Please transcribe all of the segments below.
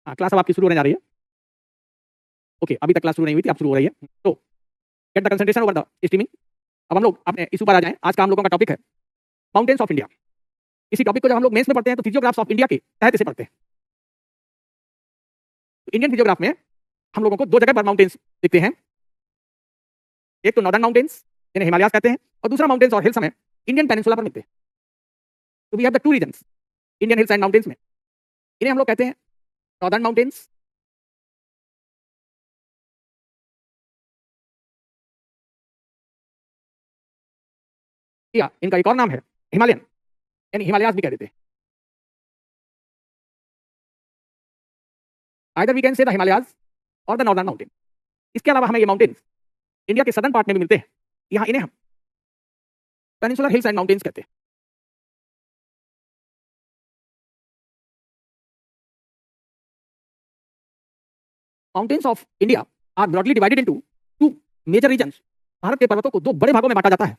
हाँ, क्लास अब आपकी शुरू होने जा रही है। ओके, अभी तक क्लास शुरू नहीं हुई थी, अब शुरू हो रही है। तो get the concentration over the streaming. अब हम लोग अपने इशू पर आ जाएं। आज का हम लोगों का टॉपिक है माउंटेन्स ऑफ इंडिया। इसी टॉपिक को जब हम लोग मेंस में पढ़ते हैं तो फिजियोग्राफ्स ऑफ इंडिया के तहत इसे पढ़ते हैं। तो इंडियन फिजियोग्राफ में हम लोगों को दो जगह पर माउंटेन्स दिखते हैं। एक तो नॉर्दर्न माउंटेन्स जिन्हें हिमालयास कहते हैं, और दूसरा माउंटेन्स और हिल्स हमें इंडियन पेनिनसुला पर मिलते हैं। तो we have the two regions Indian hills and mountains में। इन्हें हम लोग कहते हैं नॉर्दर्न माउंटेन्स या इनका एक और नाम है हिमालयन, यानी हिमालयास भी कह देते हैं। Either we can say the Himalayas और द नॉर्दर्न माउंटेन। इसके अलावा हमें ये माउंटेन्स इंडिया के सदर्न पार्ट में भी मिलते हैं। यहाँ इन्हें हम पेनिनसुलर हिल्स एंड माउंटेन्स कहते हैं। Mountains of India are broadly divided into two major regions. Bharat के पर्वतों को दो बड़े भागों में बांटा जाता है।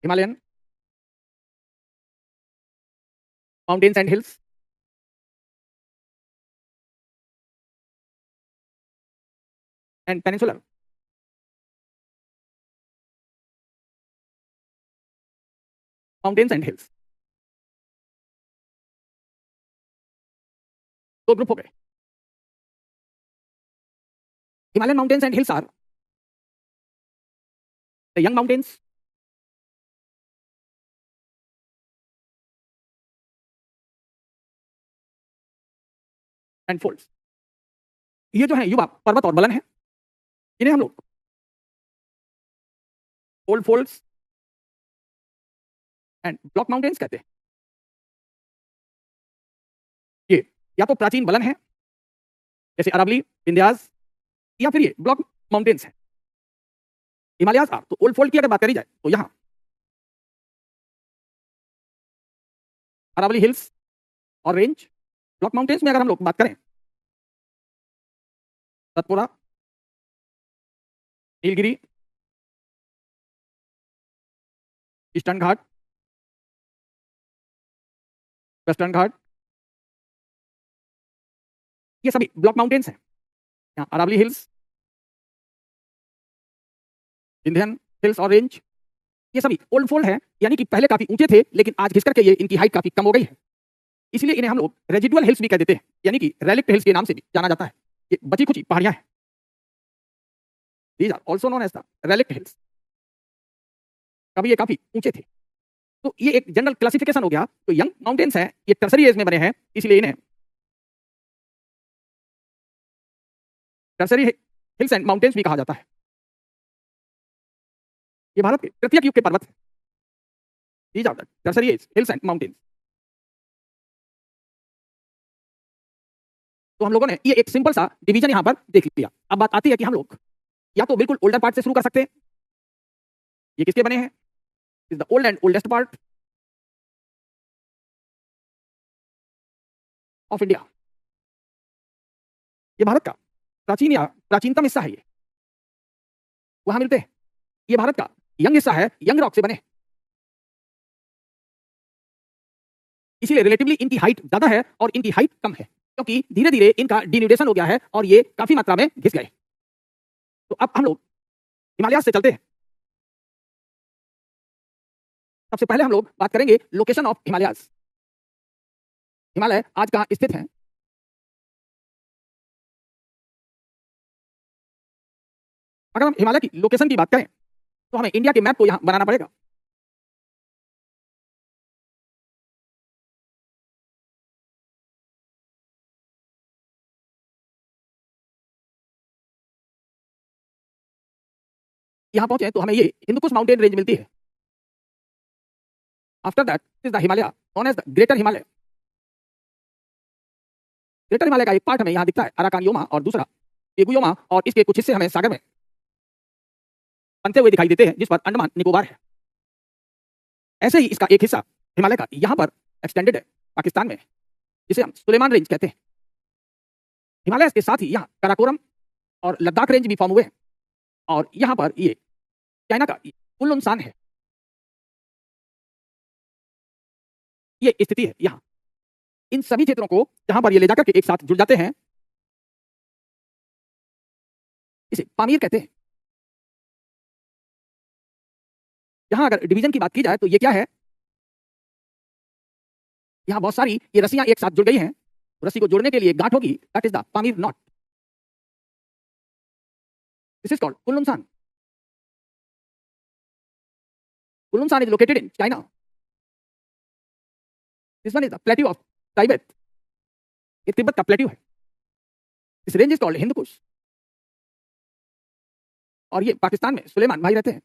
Himalayan mountains and hills, and peninsular mountains and hills. दो ग्रुप हो गए। Himalayan mountains and hills are the young mountains and folds. ये जो है युवा पर्वत और बलन है, इन्हें हम लोग old folds and block mountains कहते हैं। ये या तो प्राचीन बलन है जैसे अरावली, विंध्यास, या फिर ये ब्लॉक माउंटेन्स है। हिमालयास आर तो ओल्ड फोल्ड की अगर बात करी जाए तो यहाँ अरावली हिल्स और रेंज। ब्लॉक माउंटेन्स में अगर हम लोग बात करें सतपुड़ा, नीलगिरी, ईस्टर्न घाट, वेस्टर्न घाट, ये सभी ब्लॉक माउंटेन्स हैं। यहाँ अरावली हिल्स, विंध्यन हिल्स और रेंज, ये सभी ओल्ड फोल्ड है, यानी कि पहले काफी ऊंचे थे लेकिन आज घिस करके ये इनकी हाइट काफी कम हो गई है। इसलिए इन्हें हम लोग रेजिडुअल हिल्स भी कह देते हैं, यानी कि रेलिक्ट हिल्स के नाम से भी जाना जाता है। ये बची खुची पहाड़ियां हैं। These are also known as the relict hills. कभी ये काफी ऊंचे थे। तो ये एक जनरल क्लासिफिकेशन हो गया। तो यंग माउंटेन्स हैं, ये टर्सरी एज में बने हैं, इसलिए इन्हें टर्सरी हिल्स एंड माउंटेन्स भी कहा जाता है। ये भारत के तृतीयक युग के पर्वत हैं। These are the tertiary hills and mountains. तो हम लोगों ने ये एक सिंपल सा डिवीजन यहां पर देख लिया। अब बात आती है कि हम लोग या तो बिल्कुल ओल्डर पार्ट से शुरू कर सकते हैं। ये किसके बने हैं? Is the old and oldest part of India. ये भारत का प्राचीन या प्राचीनतम हिस्सा है। ये वहां मिलते हैं। ये भारत का यंग हिस्सा है, यंग रॉक से बने, इसीलिए रिलेटिवली इनकी हाइट ज्यादा है और इनकी हाइट कम है, क्योंकि धीरे धीरे इनका डिन्यूडेशन हो गया है और ये काफी मात्रा में घिस गए। तो अब हम लोग हिमालय से चलते हैं। सबसे पहले हम लोग बात करेंगे लोकेशन ऑफ हिमालयास। हिमालय आज कहाँ स्थित है? अगर हम हिमालय की लोकेशन की बात करें तो हमें इंडिया के मैप को यहाँ बनाना पड़ेगा। यहाँ पहुंचे तो हमें ये हिंदुकुश माउंटेन रेंज मिलती है। After that is the Himalaya known as the greater Himalaya. Greater Himalaya का एक पार्ट हमें यहाँ दिखता है अराकान योमा, और दूसरा पेगु योमा, और इसके कुछ हिस्से हमें सागर में बनते हुए दिखाई देते हैं जिस पर अंडमान निकोबार है। ऐसे ही इसका एक हिस्सा हिमालय का यहाँ पर एक्सटेंडेड है पाकिस्तान में, जिसे हम सुलेमान रेंज कहते हैं। हिमालय के साथ ही यहाँ काराकोरम और लद्दाख रेंज भी फॉर्म हुए हैं, और यहाँ पर ये चाइना का कुनलुन है, ये स्थिति है यहाँ। इन सभी क्षेत्रों को जहां पर ये ले जाकर के एक साथ जुड़ जाते हैं, इसे पामीर कहते हैं। यहां अगर डिवीजन की बात की जाए तो ये क्या है, यहां बहुत सारी ये रस्सियां एक साथ जुड़ गई हैं, रस्सी को जोड़ने के लिए गांठ होगी, that is the Pamir knot. This is called Kunlun. Kunlun is located in China. This one is the plateau of Tibet, ये तिब्बत का प्लेट्यू है। This range is called Hindu Kush, और ये पाकिस्तान में सुलेमान भाई रहते हैं,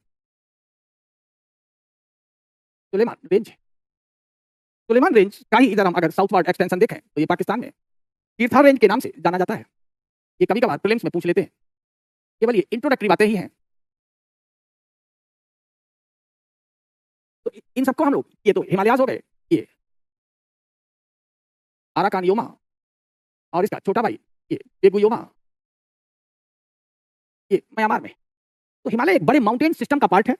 सुलेमान रेंज है। सुलेमान रेंज का ही इधर हम अगर साउथवर्ड एक्सटेंशन देखें तो ये पाकिस्तान में तीरथा रेंज के नाम से जाना जाता है। ये कभी कभार प्रीलिम्स में पूछ लेते हैं, केवल ये इंट्रोडक्टरी बातें ही हैं। तो इन सबको हम लोग, ये तो हिमालयाज हो गए, ये आराकान योमा, और इसका छोटा भाई ये बेगु योमा, ये म्यांमार में। तो हिमालय एक बड़े माउंटेन सिस्टम का पार्ट है,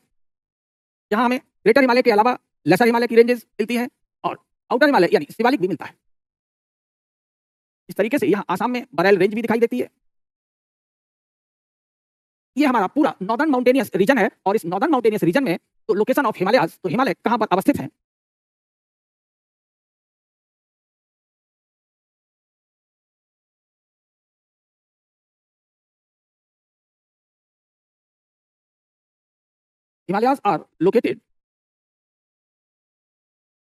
जहां हमें ग्रेटर हिमालय के अलावा लेसर हिमालय की रेंजेस मिलती हैं, और आउटर हिमालय यानी शिवालिक भी मिलता है। इस तरीके से यहाँ आसाम में बरेल रेंज भी दिखाई देती है। ये हमारा पूरा नॉर्दर्न माउंटेनियस रीजन है, और इस नॉर्दर्न माउंटेनियस रीजन में तो लोकेशन ऑफ हिमालयाज, तो हिमालय कहां पर अवस्थित है। Himalayas are located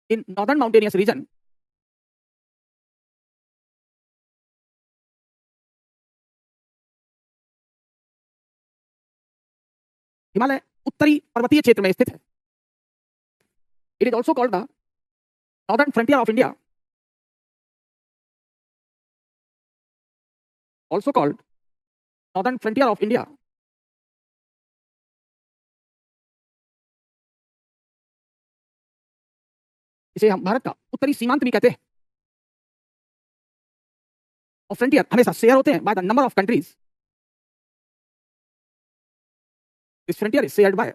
in northern mountainous region. Himalaya उत्तरी पर्वतीय क्षेत्र में स्थित है। It is also called the northern frontier of India, also called northern frontier of India. इसे हम भारत का उत्तरी सीमांत भी कहते हैं। और फ्रंटियर हमेशा शेयर होते हैं by the number of countries. This frontier is shared by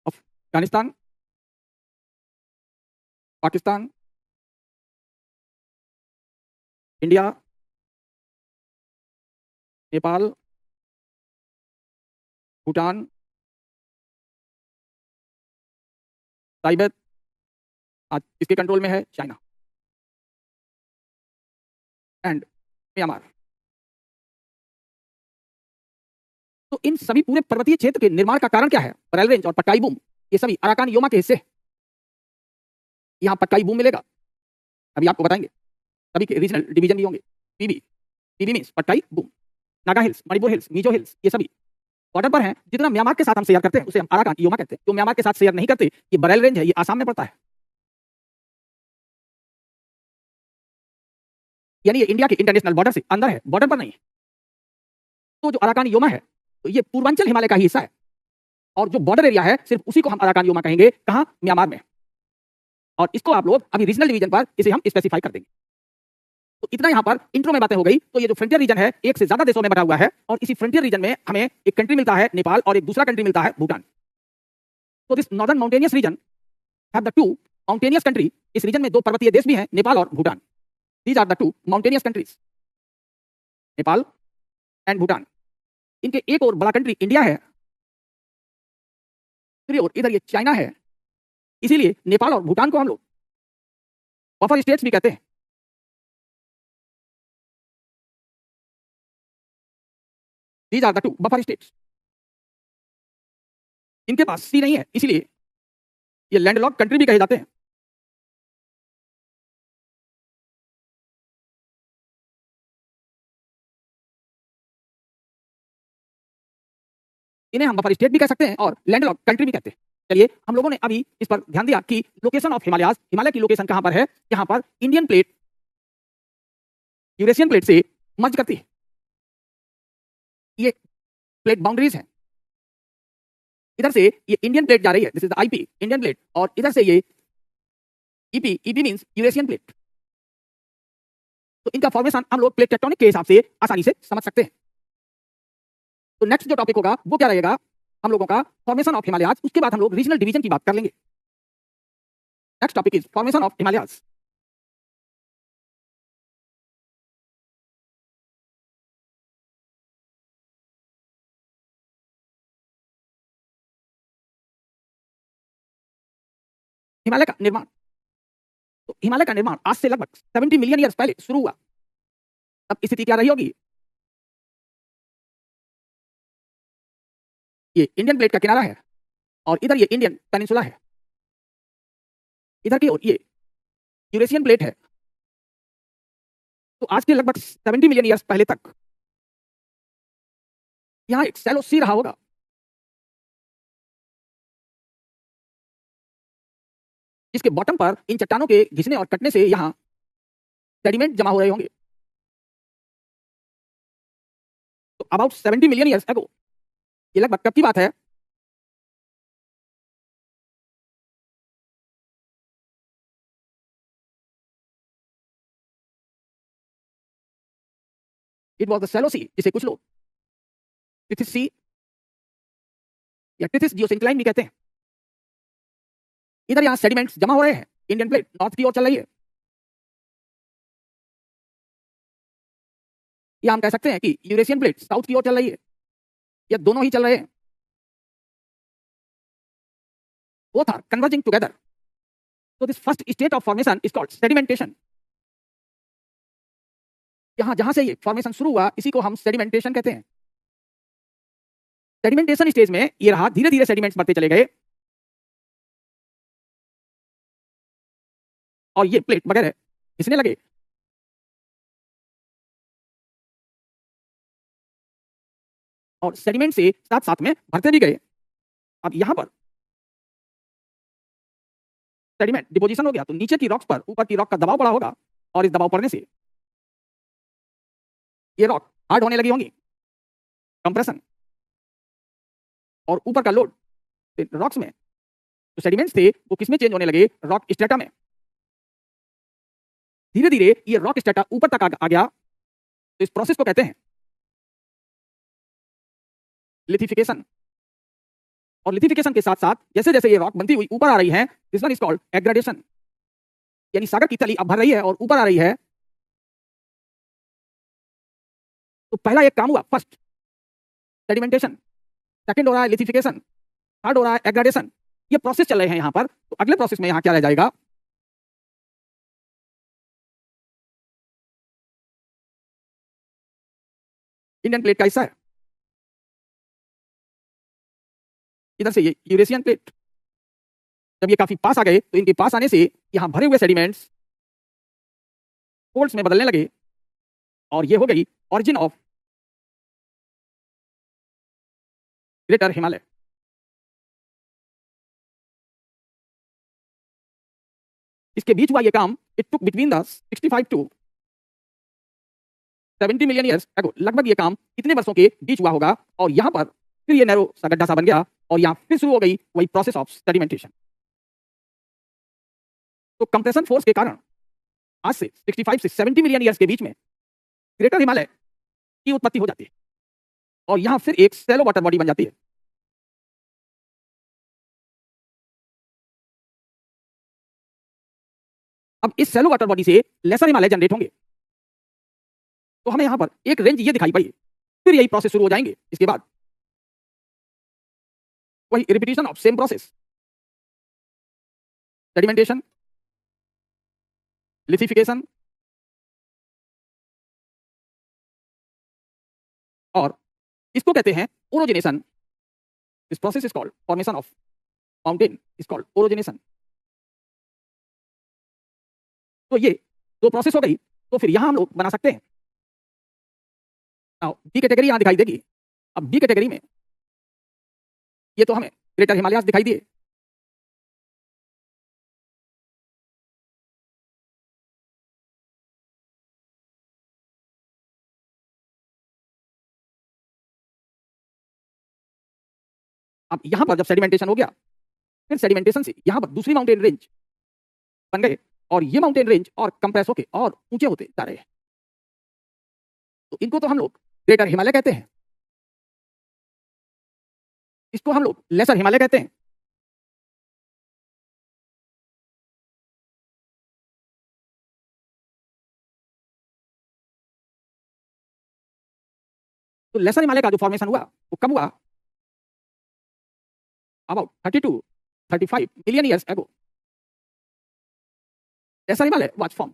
Afghanistan, Pakistan, India, Nepal, Bhutan, Tibet, आज इसके कंट्रोल में है चाइना, एंड म्यांमार। तो इन सभी पूरे पर्वतीय क्षेत्र के निर्माण का कारण क्या है? बरेल रेंज और पटकाई बूम, ये सभी अराकान योमा के हिस्से। यहाँ पटकाई बूम मिलेगा, अभी आपको बताएंगे। सभी के रीजनल डिवीजन भी होंगे। P B, P B means Patkai Bum. Naga hills, Manipur hills, Mizo hills, ये सभी बॉर्डर पर हैं। जितना म्यांमार के साथ हम शेयर करते हैं उसे हम अराकान योमा कहते हैं। जो म्यांमार के साथ शेयर नहीं करते, ये बरेल रेंज है, ये आसाम में पड़ता है। यानी ये इंडिया के इंटरनेशनल बॉर्डर से अंदर है, बॉर्डर पर नहीं है। तो जो अराकान योमा है, तो ये पूर्वांचल हिमालय का ही हिस्सा है, और जो बॉर्डर एरिया है सिर्फ उसी को हम अराकान योमा कहेंगे। कहां? म्यांमार में। और इसको आप लोग अभी रीजनल डिवीजन पर इसे हम स्पेसिफाई कर देंगे। तो इतना यहाँ पर इंट्रो में बातें हो गई। तो ये जो फ्रंटियर रीजन है, एक से ज्यादा देशों में बटा हुआ है, और इसी फ्रंटियर रीजन में हमें एक कंट्री मिलता है नेपाल, और एक दूसरा कंट्री मिलता है भूटान। तो this northern mountainous region have the two mountainous country. इस रीजन में दो पर्वतीय देश भी हैं, नेपाल और Bhutan. These are the two mountainous countries, Nepal and Bhutan. इनके एक और बड़ा कंट्री इंडिया है, फिर और इधर ये चाइना है। इसीलिए नेपाल और भूटान को हम लोग बफर स्टेट्स भी कहते हैं। These are the two buffer states. इनके पास सी नहीं है, इसीलिए ये लैंडलॉक्ड कंट्री भी कहे जाते हैं। इन्हें हम बफर स्टेट भी कह सकते हैं और लैंडलॉक्ड कंट्री भी कहते हैं। चलिए हम लोगों ने अभी इस पर ध्यान दिया कि लोकेशन ऑफ हिमालयाज, हिमालय की लोकेशन कहां पर है, यहां पर इंडियन प्लेट यूरेशियन प्लेट से मर्ज करती है। ये प्लेट बाउंड्रीज है, इधर से ये इंडियन प्लेट जा रही है, this is the IP Indian plate, और इधर से ये EP, EP means Eurasian plate. तो इनका फॉर्मेशन हम लोग प्लेट टेक्टोनिक के हिसाब से आसानी से समझ सकते हैं। तो नेक्स्ट जो टॉपिक होगा वो क्या रहेगा, हम लोगों का फॉर्मेशन ऑफ हिमालयाज, उसके बाद हम लोग रीजनल डिवीजन की बात कर लेंगे। Next topic is formation of Himalayas. Himalaya का निर्माण, तो हिमालय का निर्माण आज से लगभग 70 मिलियन ईयर्स पहले शुरू हुआ। अब स्थिति क्या रही होगी, ये इंडियन प्लेट का किनारा है और इधर ये इंडियन पेनिनसुला है, इधर की ओर ये यूरेशियन प्लेट है। तो आज के लगभग 70 मिलियन ईयर्स पहले तक यहां एक शैलो सी रहा होगा, जिसके बॉटम पर इन चट्टानों के घिसने और कटने से यहां सेडिमेंट जमा हो रहे होंगे। तो अबाउट 70 मिलियन ईयर्स अगो, ये लगभग कब की बात है, इट वॉज द शैलो सी, जिसे कुछ लोग टिथिस सी या टिथिस जियोसिंक्लाइन भी कहते हैं। इधर यहां सेडिमेंट्स जमा हो रहे हैं, इंडियन प्लेट नॉर्थ की ओर चल रही है, या हम कह सकते हैं कि यूरेशियन प्लेट साउथ की ओर चल रही है, या दोनों ही चल रहे हैं, both are converging together. So this first state of formation is called sedimentation. यहां जहां से ये फॉर्मेशन शुरू हुआ इसी को हम सेडिमेंटेशन कहते हैं। सेडिमेंटेशन स्टेज में ये रहा, धीरे धीरे सेडिमेंट्स बढ़ते चले गए और ये प्लेट वगैरह घिसने लगे, और सेडिमेंट से साथ साथ में भरते भी गए। अब यहां पर सेडिमेंट डिपोजिशन हो गया तो नीचे की रॉक्स पर ऊपर की रॉक का दबाव पड़ा होगा, और इस दबाव पड़ने से ये रॉक हार्ड होने लगी होंगी, कंप्रेशन, और ऊपर का लोड रॉक्स में, तो सेडिमेंट्स थे वो किस में चेंज होने लगे, रॉक स्ट्रेटा में। धीरे धीरे ये रॉक स्ट्रेटा ऊपर तक आ गया, तो इस प्रोसेस को कहते हैं लिथिफिकेशन। और लिथिफिकेशन के साथ साथ जैसे जैसे ये रॉक बनती हुई ऊपर आ रही है, this one is called aggradation, यानी सागर की तली अब भर रही है और ऊपर आ रही है। तो पहला एक काम हुआ, फर्स्ट सेडिमेंटेशन, सेकंड हो रहा है लिथिफिकेशन, थर्ड हो रहा है एग्रेडेशन। ये प्रोसेस चल रहे हैं यहां पर। तो अगले प्रोसेस में यहां क्या रह जाएगा, इंडियन प्लेट का हिस्सा है, इधर से ये यूरेशियन प्लेट। जब ये काफी पास आ गए तो इनके पास आने से यहां भरे हुए सेडिमेंट्स फोल्ड्स में बदलने लगे, और ये हो गई ऑरिजिन ऑफ ग्रेटर हिमालय। इसके बीच हुआ ये काम, it took between the 65 to 70 million years ago, लगभग ये काम कितने वर्षों के बीच हुआ होगा, और यहां पर फिर ये नैरो सा गड्ढा सा बन गया, और यहां फिर शुरू हो गई वही प्रोसेस ऑफ सेडिमेंटेशन। तो कंप्रेशन फोर्स के कारण आज से 65 से 70 मिलियन ईयर्स के बीच में ग्रेटर हिमालय की उत्पत्ति हो जाती है, और यहां फिर एक शैलो वाटर बॉडी बन जाती है। अब इस शैलो वाटर बॉडी से लेसर हिमालय जनरेट होंगे, तो हमें यहां पर एक रेंज ये दिखाई पड़ी, फिर यही प्रोसेस शुरू हो जाएंगे। इसके बाद वही repetition of same process, sedimentation, lithification, और इसको कहते हैं orogenesis. This process is called formation of mountain, is called orogenesis. तो ये दो प्रोसेस हो गई, तो फिर यहां हम लोग बना सकते हैं। बी कैटेगरी यहां दिखाई देगी। अब बी कैटेगरी में ये तो हमें ग्रेटर हिमालयाज दिखाई दिए, अब यहां पर जब सेडिमेंटेशन हो गया, फिर सेडिमेंटेशन से यहां पर दूसरी माउंटेन रेंज बन गए और ये माउंटेन रेंज और कंप्रेस होके और ऊंचे होते जा रहे हैं। तो इनको तो हम लोग ग्रेटर हिमालय कहते हैं, इसको हम लोग लेसर हिमालय कहते हैं। तो लेसर हिमालय का जो फॉर्मेशन हुआ वो कब हुआ? About 32-35 million years ago lesser Himalaya was form.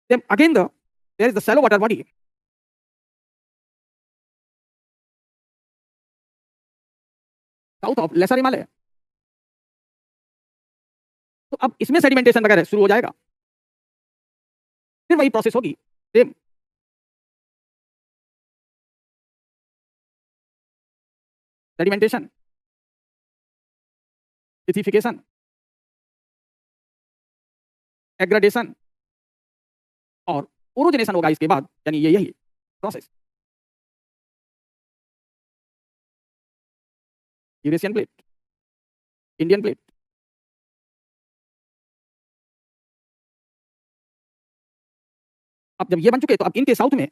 Then again there is the shallow water body south of lesser Himalaya. तो अब इसमें सेडिमेंटेशन वगैरह शुरू हो जाएगा, फिर वही प्रोसेस होगी सेम। सेडिमेंटेशन, लिथिफिकेशन, एग्रेडेशन और ओरोजनेशन होगा इसके बाद, यानी ये यही process. Eurasian plate, Indian plate, अब जब ये बन चुके तो अब इनके साउथ में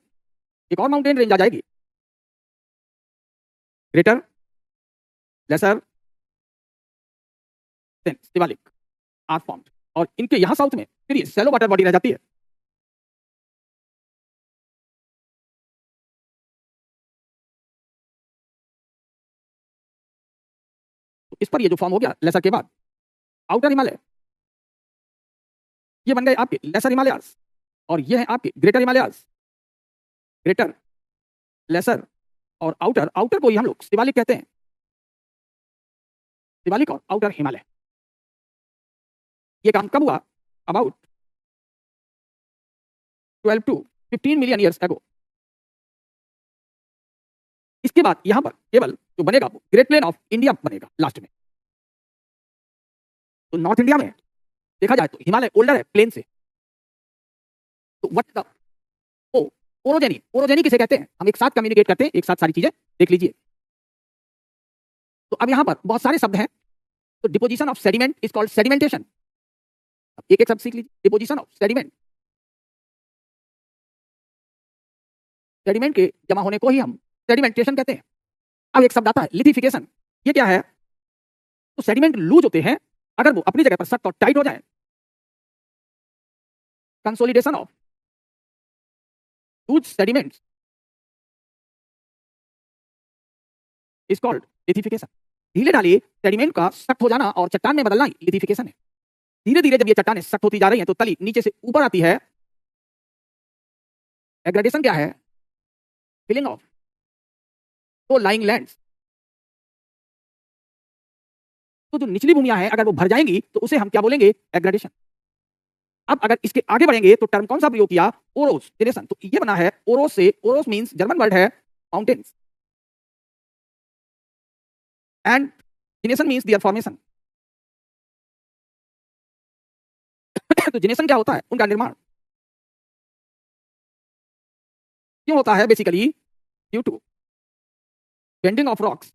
एक और माउंटेन रेंज आ जाएगी, greater, lesser, then Shivalik are formed. और इनके यहां साउथ में फिर ये शैलो वाटर बॉडी रह जाती है। तो इस पर ये जो फॉर्म हो गया लेसर के बाद, आउटर हिमालय, ये बन गए आपके लेसर हिमालयास और ये हैं आपके ग्रेटर हिमालयास। ग्रेटर, लेसर और आउटर, आउटर को ही हम लोग शिवालिक कहते हैं। शिवालिक और आउटर हिमालय, ये काम कब हुआ? अबाउट 12-15 मिलियन ईयर्स एगो। इसके बाद यहां पर केवल जो बनेगा वो ग्रेट प्लेन ऑफ इंडिया बनेगा लास्ट में। तो नॉर्थ इंडिया में देखा जाए तो हिमालय ओल्डर है प्लेन से। तो व्हाट द ओरोजेनी, ओरोजेनी किसे कहते हैं? हम एक साथ कम्युनिकेट करते हैं, एक साथ सारी चीजें देख लीजिए। तो अब यहां पर बहुत सारे शब्द हैं। तो deposition of sediment is called sedimentation. अब एक एक शब्द सीख लीजिए। डिपोजिशन ऑफ सेडिमेंट, सेडिमेंट के जमा होने को ही हम सेडिमेंटेशन कहते हैं। अब एक शब्द आता है लिथिफिकेशन। ये क्या है? तो सेडिमेंट लूज होते हैं अगर वो अपनी जगह पर सख्त और टाइट हो जाए। Consolidation of loose sediments is called lithification. ढीले ढाले सेडिमेंट का सख्त हो जाना और चट्टान में बदलना ही लिथिफिकेशन है। धीरे धीरे जब ये चट्टानें सख्त होती जा रही हैं तो तली नीचे से ऊपर आती है। एग्रेडेशन क्या है? फिलिंग ऑफ तो लाइंग लैंड्स। तो जो निचली भूमियां हैं अगर वो भर जाएंगी तो उसे हम क्या बोलेंगे? एग्रेडेशन। अब अगर इसके आगे बढ़ेंगे तो टर्म कौन सा प्रयोग किया? ओरोजेनेशन। तो ये बना है ओरोस से। ओरोस मींस जर्मन वर्ड है mountains and genesis means their formation. तो जिनेशन क्या होता है? उनका निर्माण। क्यों होता है? Basically due to bending of rocks.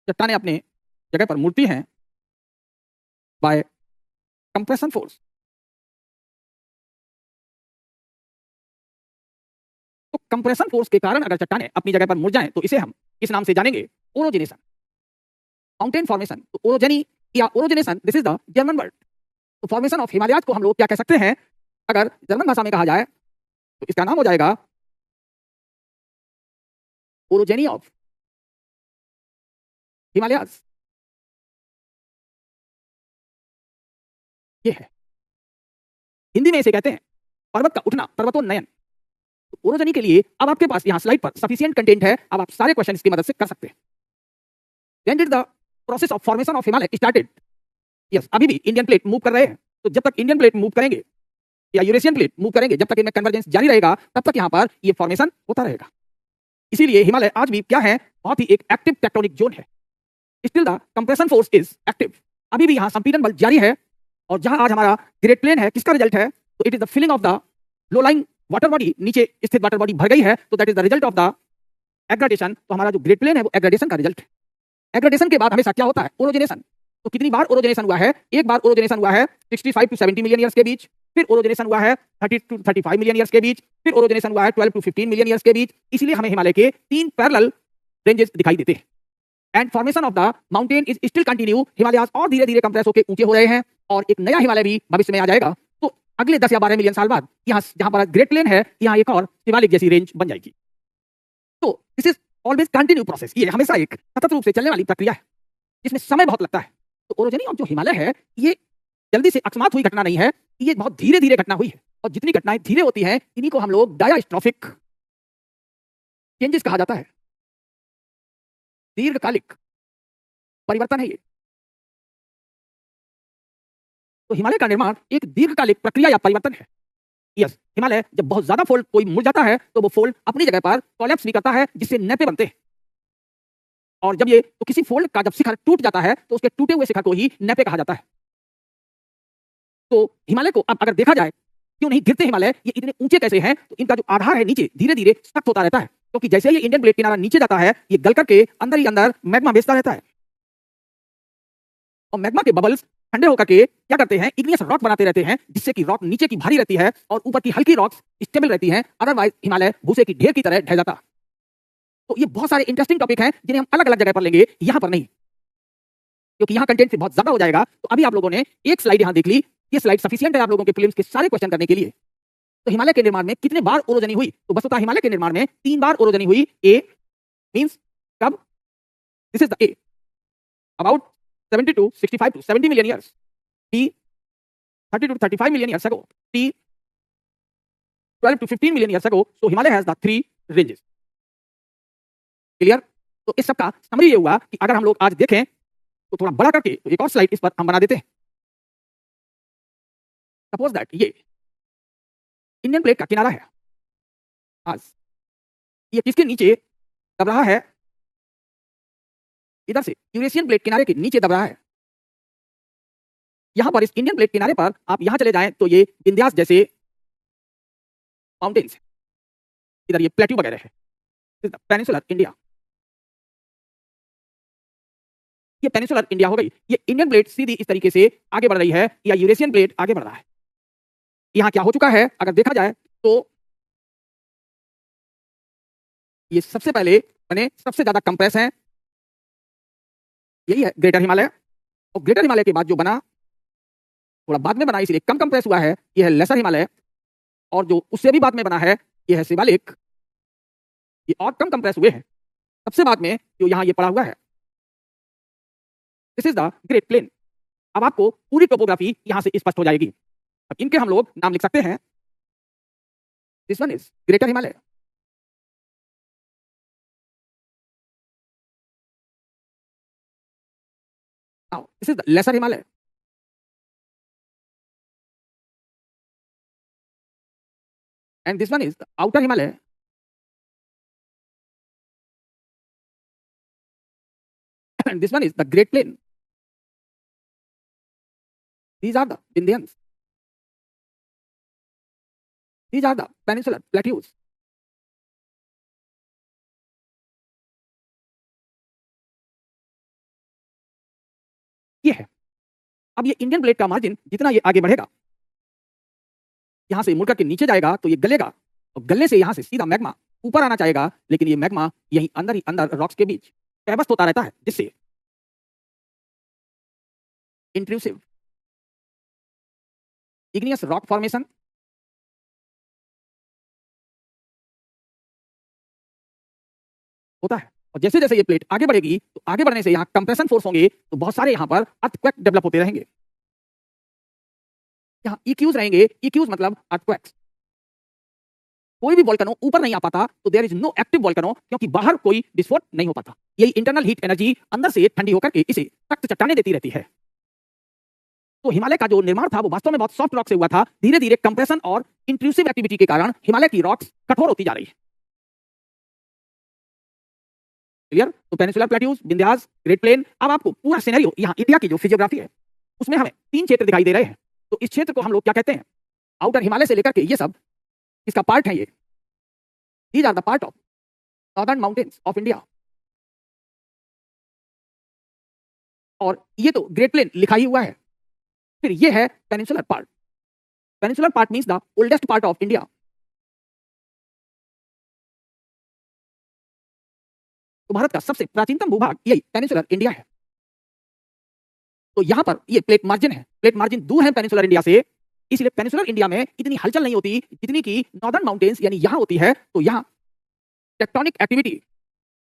चट्टानें अपने जगह पर मुड़ती हैं बाय कंप्रेशन फोर्स। तो कंप्रेशन फोर्स के कारण अगर चट्टानें अपनी जगह पर मुड़ जाएं तो इसे हम किस नाम से जानेंगे? Orogenesis, mountain formation. तो ओरोजेनी या orogenesis this is the German word. तो फॉर्मेशन ऑफ हिमालयाज को हम लोग क्या कह सकते हैं? अगर जर्मन भाषा में कहा जाए तो इसका नाम हो जाएगा ओरोजेनी ऑफ हिमालयाज। ये है, हिंदी में इसे कहते हैं पर्वत का उठना, पर्वतोन्नयन। तो ओरोजेनी के लिए अब आपके पास यहाँ स्लाइड पर सफिशिएंट कंटेंट है। अब आप सारे क्वेश्चन इसकी मदद से कर सकते हैं। When did the process of formation of Himalaya started? Yes, अभी भी इंडियन प्लेट मूव कर रहे हैं। तो जब तक इंडियन प्लेट मूव करेंगे या यूरेशियन प्लेट मूव करेंगे, जब तक इनमें कन्वर्जेंस जारी रहेगा तब तक यहाँ पर ये फॉर्मेशन होता रहेगा। इसीलिए हिमालय आज भी क्या है? बहुत ही एक एक्टिव टेक्टोनिक जोन है। Still the compression force is active. अभी भी यहाँ संपीड़न बल जारी है। और जहां आज हमारा ग्रेट प्लेन है, किसका रिजल्ट है? तो it is the filling of the low lying water body. नीचे स्थित वाटर बॉडी भर गई है, तो that is the result of the aggradation, तो हमारा जो ग्रेट प्लेन है वो एग्रेडेशन का रिजल्ट है। एग्रेडेशन के बाद हमेशा क्या होता है? ओरोजिनेशन। तो कितनी बार ओरोजिनेशन हुआ है? एक बार ओरोजिनेशन हुआ है 65 टू 70 मिलियन ईयर्स के बीच, फिर ओरोजिनेशन हुआ है 30 टू 35 मिलियन ईयर्स के बीच, फिर ओरोजिनेशन हुआ है 12 टू 15 मिलियन ईयर्स के बीच। इसलिए हमें हिमालय के 3 पैरेलल रेंजेस दिखाई देते हैं। And formation of the mountain is still continue. Himalaya और धीरे धीरे कंप्रेस होकर ऊंचे हो रहे हैं और एक नया हिमालय भी भविष्य में आ जाएगा। तो अगले 10 या 12 मिलियन साल बाद यहाँ जहां पर ग्रेट प्लेन है, यहाँ एक और शिवालिक जैसी रेंज बन जाएगी। तो this is always continue process. ये हमेशा एक सतत रूप से चलने वाली प्रक्रिया है जिसमें समय बहुत लगता है। तो ओरोजनी और जो हिमालय है, ये जल्दी से अकस्मात हुई घटना नहीं है, ये बहुत धीरे धीरे घटना हुई है। और जितनी घटनाएं धीरे होती हैं, इन्हीं को हम लोग डायास्ट्रोफिक चेंजेस कहा जाता है। दीर्घकालिक परिवर्तन है ये। तो हिमालय का निर्माण एक दीर्घकालिक प्रक्रिया या परिवर्तन है। यस, हिमालय जब बहुत ज्यादा फोल्ड कोई मुड़ जाता है तो वो फोल्ड अपनी जगह पर कोलैप्स भी करता है, जिससे नेपे बनते हैं। और जब ये तो किसी फोल्ड का जब शिखर टूट जाता है तो उसके टूटे हुए शिखर को ही नेपे कहा जाता है। तो हिमालय को अब अगर देखा जाए, क्यों नहीं गिरते हिमालय, ये इतने ऊंचे कैसे हैं? तो इनका जो आधार है नीचे धीरे धीरे सख्त होता रहता है, क्योंकि जैसे ये इंडियन प्लेट किनारा नीचे जाता है, ये गल करके अंदर ही अंदर मैग्मा बेचता रहता है। और मैग्मा के बबल्स ठंडे होकर के क्या करते हैं? इग्नियस रॉक बनाते रहते हैं, जिससे कि रॉक नीचे की भारी रहती है और ऊपर की हल्की रॉक्स स्टेबल रहती हैं। अदरवाइज हिमालय भूसे की ढेर की तरह ढह जाता। तो ये बहुत सारे इंटरेस्टिंग टॉपिक हैं जिन्हें हम अलग अलग जगह पर लेंगे, यहां पर नहीं, क्योंकि यहां कंटेंट बहुत ज्यादा हो जाएगा। तो अभी आप लोगों ने एक स्लाइड यहां देख ली, ये स्लाइड सफिशिएंट है आप लोगों के प्रीलिम्स के सारे क्वेश्चन करने के लिए। तो हिमालय के निर्माण में कितने बार ओरोजनी हुई? तो वस्तुतः हिमालय के निर्माण में 3 बार ओरोजनी हुई। ए मींस कब? This is the A, about 70 to 65 to 70 million years. B 30 to 35 million years ago. C 12 to 15 million years ago. So Himalaya has the 3 ranges. Clear? तो इस सब का समरी ये हुआ कि अगर हम लोग आज देखें तो थोड़ा बड़ा करके तो एक और स्लाइड इस पर हम बना देते हैं। सपोज दैट ये इंडियन प्लेट का किनारा है। आज ये किसके नीचे दब रहा है? इधर से यूरेशियन प्लेट किनारे के नीचे दब रहा है। यहां पर इस इंडियन प्लेट किनारे पर आप यहां चले जाएं तो ये विंध्यास जैसे माउंटेन्स, इधर ये प्लेट्यू वगैरह है। पेनिनसुलर इंडिया, ये पेनिनसुलर इंडिया हो गई। ये इंडियन प्लेट सीधी इस तरीके से आगे बढ़ रही है या यूरेशियन प्लेट आगे बढ़ रहा है। यहां क्या हो चुका है अगर देखा जाए तो ये सबसे पहले बने सबसे ज्यादा कंप्रेस है, यही है ग्रेटर हिमालय। और ग्रेटर हिमालय के बाद जो बना थोड़ा बाद में बना, इसलिए कम कंप्रेस हुआ है, ये है लेसर हिमालय। और जो उससे भी बाद में बना है ये है शिवालिक, ये और कम कंप्रेस हुए हैं। सबसे बाद में जो यहां ये पड़ा हुआ है, this is the great plain. अब आपको पूरी टोपोग्राफी यहां से स्पष्ट हो जाएगी। अब इनके हम लोग नाम लिख सकते हैं। This one is greater Himalaya, now this is the lesser Himalaya, and this one is the outer Himalaya, and this one is the Great Plain. These are the Vindhyans. These are the peninsular plateaus. ये है। अब ये Indian plate का margin जितना ये आगे बढ़ेगा, यहां से मुड़कर के नीचे जाएगा तो ये गलेगा, और गलने से यहां से सीधा मैग्मा ऊपर आना चाहेगा, लेकिन ये मैग्मा यहीं अंदर ही अंदर रॉक्स के बीच पैबस्ट होता रहता है, जिससे इंट्रूसिव इग्नियस रॉक फॉर्मेशन होता है। और जैसे जैसे ये प्लेट आगे बढ़ेगी तो आगे बढ़ने से यहाँ कंप्रेशन फोर्स होंगे, तो बहुत सारे यहाँ पर अर्थक्वेक डेवलप होते रहेंगे। यहाँ इक्यूज रहेंगे, इक्यूज मतलब अर्थक्वेक्स। कोई भी वोल्केनो ऊपर नहीं आ पाता तो there is no active volcano, क्योंकि बाहर कोई विस्फोट नहीं हो पाता। यही इंटरनल हीट एनर्जी अंदर से ठंडी होकर के इसे सख्त चट्टाने देती रहती है। तो हिमालय का जो निर्माण था वो वास्तव में बहुत सॉफ्ट रॉक से हुआ था। धीरे धीरे कंप्रेशन और इंट्रूसिव एक्टिविटी के कारण हिमालय की रॉक्स कठोर होती जा रही है। क्लियर? तो peninsular plateaus, Vindhyas, great plain. अब आपको पूरा सिनेरियो यहाँ इंडिया की जो फिजियोग्राफी है उसमें हमें 3 क्षेत्र दिखाई दे रहे हैं। तो इस क्षेत्र को हम लोग क्या कहते हैं? आउटर हिमालय से लेकर के ये सब इसका पार्ट है। ये these are the part of northern mountains of India. और ये तो ग्रेट प्लेन लिखा ही हुआ है। फिर ये है peninsular part. Peninsular part means the oldest part of India. तो भारत का सबसे प्राचीनतम भूभाग यही पेनिनसुलर इंडिया है। तो यहां पर ये प्लेट मार्जिन है, प्लेट मार्जिन दूर है पेनिनसुलर इंडिया से, इसलिए पेनिनसुलर इंडिया में इतनी हलचल नहीं होती जितनी की नॉर्दर्न माउंटेन्स यानी यहां होती है। तो यहां tectonic activity,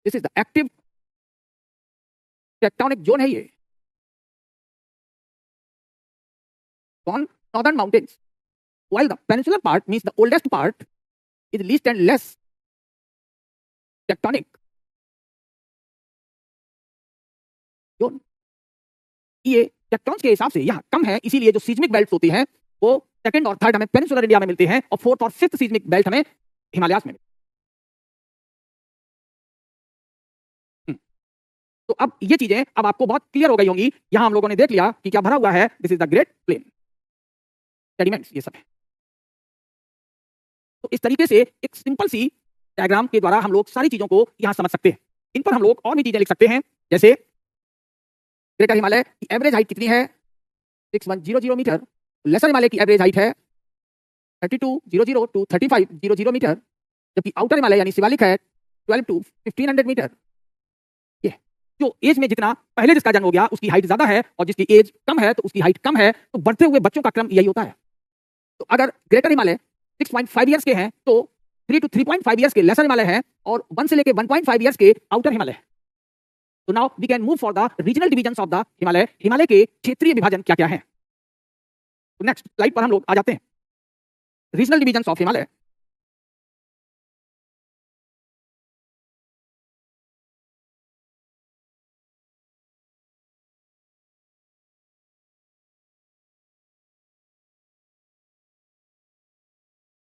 this is the active tectonic zone है ये। कौन? Northern mountains. while the peninsular part means the oldest part is least and less tectonic zone। ये टेक्टोन्स के हिसाब से यहाँ कम है, इसीलिए जो सीस्मिक बेल्ट होती हैं वो सेकंड और थर्ड हमें पेनिनसुलर इंडिया में मिलते हैं और फोर्थ और फिफ्थ सीस्मिक बेल्ट हमें हिमालयास में। तो अब ये चीजें अब आपको बहुत क्लियर हो गई होंगी। यहां हम लोगों ने देख लिया कि क्या भरा हुआ है, this is the great plain, sediments ये सब है। तो इस तरीके से एक सिंपल सी डायग्राम के द्वारा हम लोग सारी चीजों को यहां समझ सकते हैं। इन पर हम लोग और भी चीजें लिख सकते हैं, जैसे ग्रेटर हिमालय की एवरेज हाइट कितनी है, 6100 मीटर। लेसर हिमालय की एवरेज हाइट है 3200 टू 3500 मीटर, जबकि आउटर हिमालय यानी शिवालिक है 12 टू 1500 मीटर। ये जो एज में जितना पहले जिसका जन्म हो गया उसकी हाइट ज्यादा है और जिसकी एज कम है तो उसकी हाइट कम है। तो बढ़ते हुए बच्चों का क्रम यही होता है। तो अगर ग्रेटर हिमालय 6.5 इयर्स के हैं तो 3 टू 3.5 इयर्स के लेसर हिमालय है और 1 से लेके 1.5 इयर्स के आउटर हिमालय है। तो now we can move for the regional divisions of the Himalaya. Himalaya के क्षेत्रीय विभाजन क्या क्या है। तो नेक्स्ट स्लाइड पर हम लोग आ जाते हैं, regional divisions of Himalaya.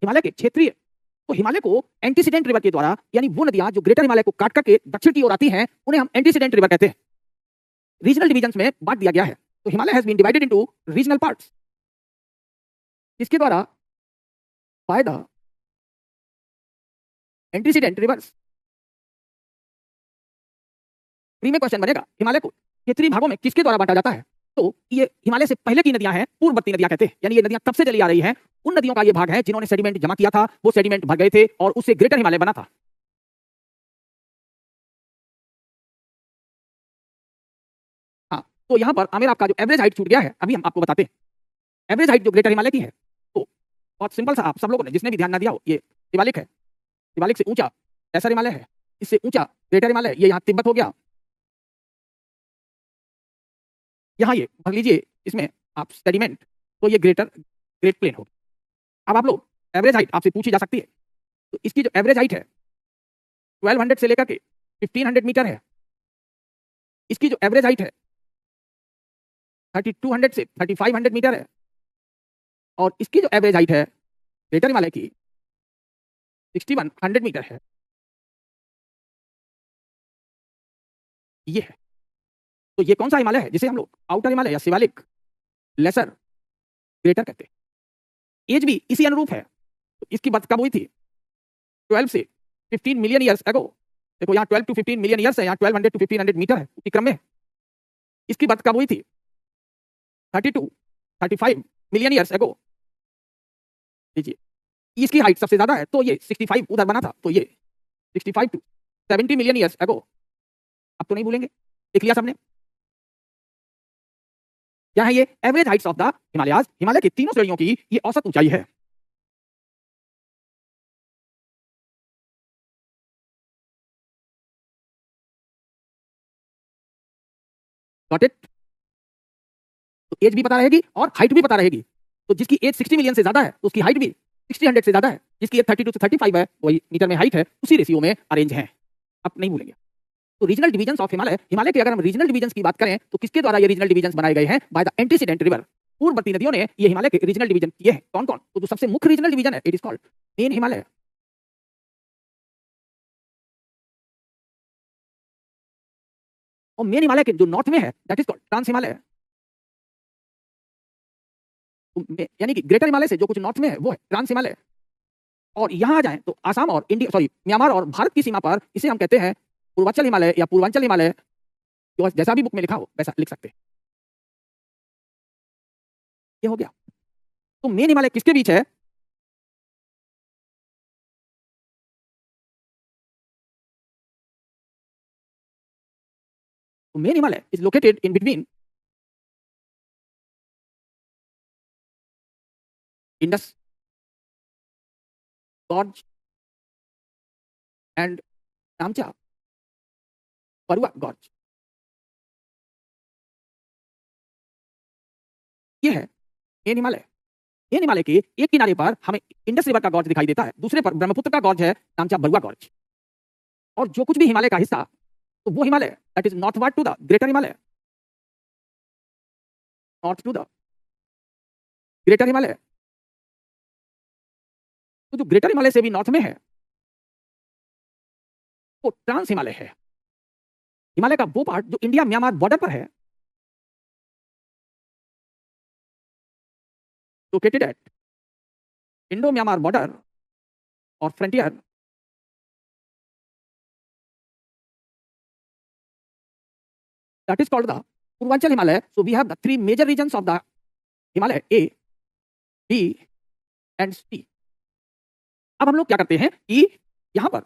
Himalaya के क्षेत्रीय, तो हिमालय को एंटीसीडेंट रिवर के द्वारा, यानी वो नदियां जो ग्रेटर हिमालय को काट करके दक्षिण की ओर आती हैं उन्हें हम एंटीसीडेंट रिवर कहते हैं, रीजनल डिवीजन्स में बांट दिया गया है। तो Himalaya has been divided into regional parts. इसके द्वारा by the antecedent rivers. Pre में क्वेश्चन बनेगा हिमालय को क्षेत्रीय भागों में किसके द्वारा बांटा जाता है। तो ये हिमालय से पहले की नदियां हैं, पूर्ववर्ती नदियां कहते हैं, यानी ये नदियां तब से चली आ रही हैं। उन नदियों का ये भाग है जिन्होंने सेडिमेंट जमा किया था, वो सेडिमेंट भर गए थे और उससे ग्रेटर हिमालय बना था। हाँ, तो यहां पर आमिर आपका जो एवरेज हाइट छूट गया है, अभी हम आपको बताते हैं। एवरेज हाइट जो ग्रेटर हिमालय की है, तो बहुत सिंपल सा, आप सब लोगों ने जिसने भी ध्यान ना दिया हो, ये शिवालिक है, शिवालिक से ऊंचा लेसर हिमालय है, इससे ऊंचा ग्रेटर हिमालय, ये यहाँ तिब्बत हो गया। यहाँ ये भर लीजिए, इसमें आप सेडिमेंट, तो ये ग्रेट प्लेन होगी। अब आप लोग एवरेज हाइट आपसे पूछी जा सकती है, तो इसकी जो एवरेज हाइट है 1200 से लेकर के 1500 मीटर है। इसकी जो एवरेज हाइट है 3200 से 3500 मीटर है। और इसकी जो एवरेज हाइट है ग्रेटर हिमालय की 6100 मीटर है। ये है। तो ये कौन सा हिमालय है जिसे हम लोग आउटर हिमालय या शिवालिक, लेसर, ग्रेटर कहते हैं। एज भी इसी अनुरूप है। तो इसकी बात कब हुई थी, 12 से 15 मिलियन ईयर्स अगो। देखो यहाँ 12 टू 15 मिलियन ईयर्स है, यहाँ 1200 टू 1500 मीटर है, उसी क्रम में। इसकी बात कब हुई थी, 32 35 मिलियन ईयर्स अगो। लीजिए, इसकी हाइट सबसे ज्यादा है तो ये 65 उधर बना था, तो ये 65 टू 70 मिलियन ईयर्स अगो। अब तो नहीं भूलेंगे, देख लिया सबने। क्या है ये average Heights of the Himalayas. Himalaya की तीनों श्रेणियों की ये औसत ऊंचाई है। Got it. तो एज भी पता रहेगी और हाइट भी पता रहेगी। तो जिसकी एज 60 मिलियन से ज्यादा है तो उसकी हाइट भी 60 से ज्यादा है। जिसकी एज 32 से 35 है वही मीटर में हाइट है, उसी रेशियो में अरेंज है। अब नहीं भूलेंगे। तो regional divisions of Himalaya, Himalaya के अगर हम रीजनल डिवीजन्स की बात करें तो किसके द्वारा ये रीजनल डिवीजन्स बनाए गए हैं, बाय द एंटीसीडेंट रिवर। पूर्ववर्ती नदियों ने ये हिमालय के रीजनल डिवीजन किए हैं। कौन कौन, तो जो सबसे मुख्य रीजनल डिवीजन है it is called main Himalaya. और मेन हिमालय के जो नॉर्थ में है that is called trans Himalaya. यानी कि ग्रेटर हिमालय से जो कुछ नॉर्थ में है वो है ट्रांस हिमालय। और यहाँ आ जाएं तो आसाम और इंडिया म्यांमार और भारत की सीमा पर इसे हम कहते हैं पूर्वांचल हिमालय या पूर्वांचल हिमालय, जो जैसा भी बुक में लिखा हो वैसा लिख सकते हैं। ये हो गया। तो मेन हिमालय किसके बीच है? तो main Himalaya is located in between Indus gorge and नामचा Barua gorge. ये है मेन हिमालय। मेन हिमालय के एक किनारे पर हमें इंडस रिवर का गॉर्ज दिखाई देता है, दूसरे पर ब्रह्मपुत्र का गॉर्ज है नामचा बरुआ गॉर्ज। और जो कुछ भी हिमालय का हिस्सा, तो वो Himalaya that is northward to the greater Himalaya, north to the greater Himalaya. तो जो ग्रेटर हिमालय से भी नॉर्थ में है वो ट्रांस हिमालय है। हिमालय का वो पार्ट जो इंडिया म्यांमार बॉर्डर पर है, located at Indo Myanmar border और frontier, that is called the Purvanchal Himalaya. So we have the three major regions of the Himalaya, A, B and C. अब हम लोग क्या करते हैं कि यहां पर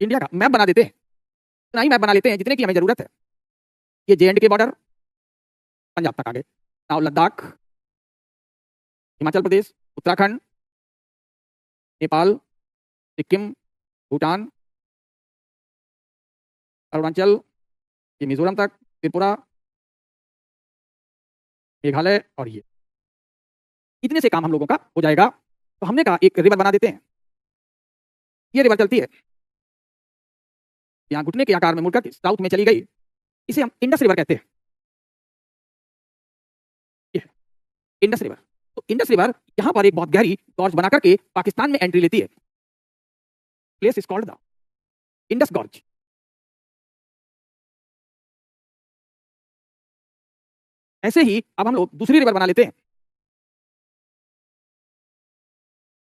इंडिया का मैप बना देते हैं, इतना ही मैप बना लेते हैं जितने की हमें जरूरत है। ये J&K बॉर्डर पंजाब तक आ गए, नाउ लद्दाख, हिमाचल प्रदेश, उत्तराखंड, नेपाल, सिक्किम, भूटान, अरुणाचल, ये मिजोरम तक, त्रिपुरा, मेघालय और ये इतने से काम हम लोगों का हो जाएगा। तो हमने कहा एक रिवर बना देते हैं। ये रिवर चलती है यहाँ घुटने के आकार में मुड़कर साउथ में चली गई, इसे हम इंडस रिवर कहते हैं। ये इंडस रिवर। तो इंडस रिवर यहां पर एक बहुत गहरी गॉर्ज बना करके पाकिस्तान में एंट्री लेती है। Place is called the Indus gorge. ऐसे ही अब हम लोग दूसरी रिवर बना लेते हैं,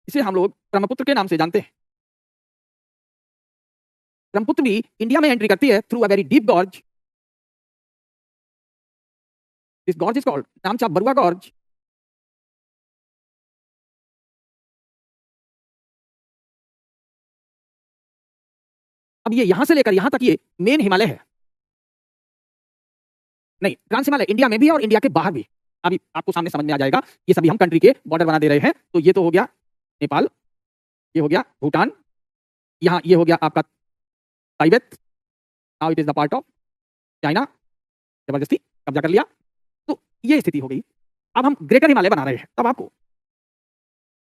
इसे हम लोग ब्रह्मपुत्र के नाम से जानते हैं। ब्रह्मपुत्र भी इंडिया में एंट्री करती है through a very deep gorge. This gorge is called नामचा Barua gorge. अब ये यहां से लेकर यहां तक ये मेन हिमालय है। नहीं, ट्रांस हिमालय इंडिया में भी है और इंडिया के बाहर भी। अभी आपको सामने समझ में आ जाएगा। ये सभी हम कंट्री के बॉर्डर बना दे रहे हैं। तो ये तो हो गया नेपाल, ये हो गया भूटान, यहाँ ये हो गया आपका Tibet, now it is the part of China, जबरदस्ती कब्जा कर लिया। तो ये स्थिति हो गई। अब हम ग्रेटर हिमालय बना रहे हैं, तब आपको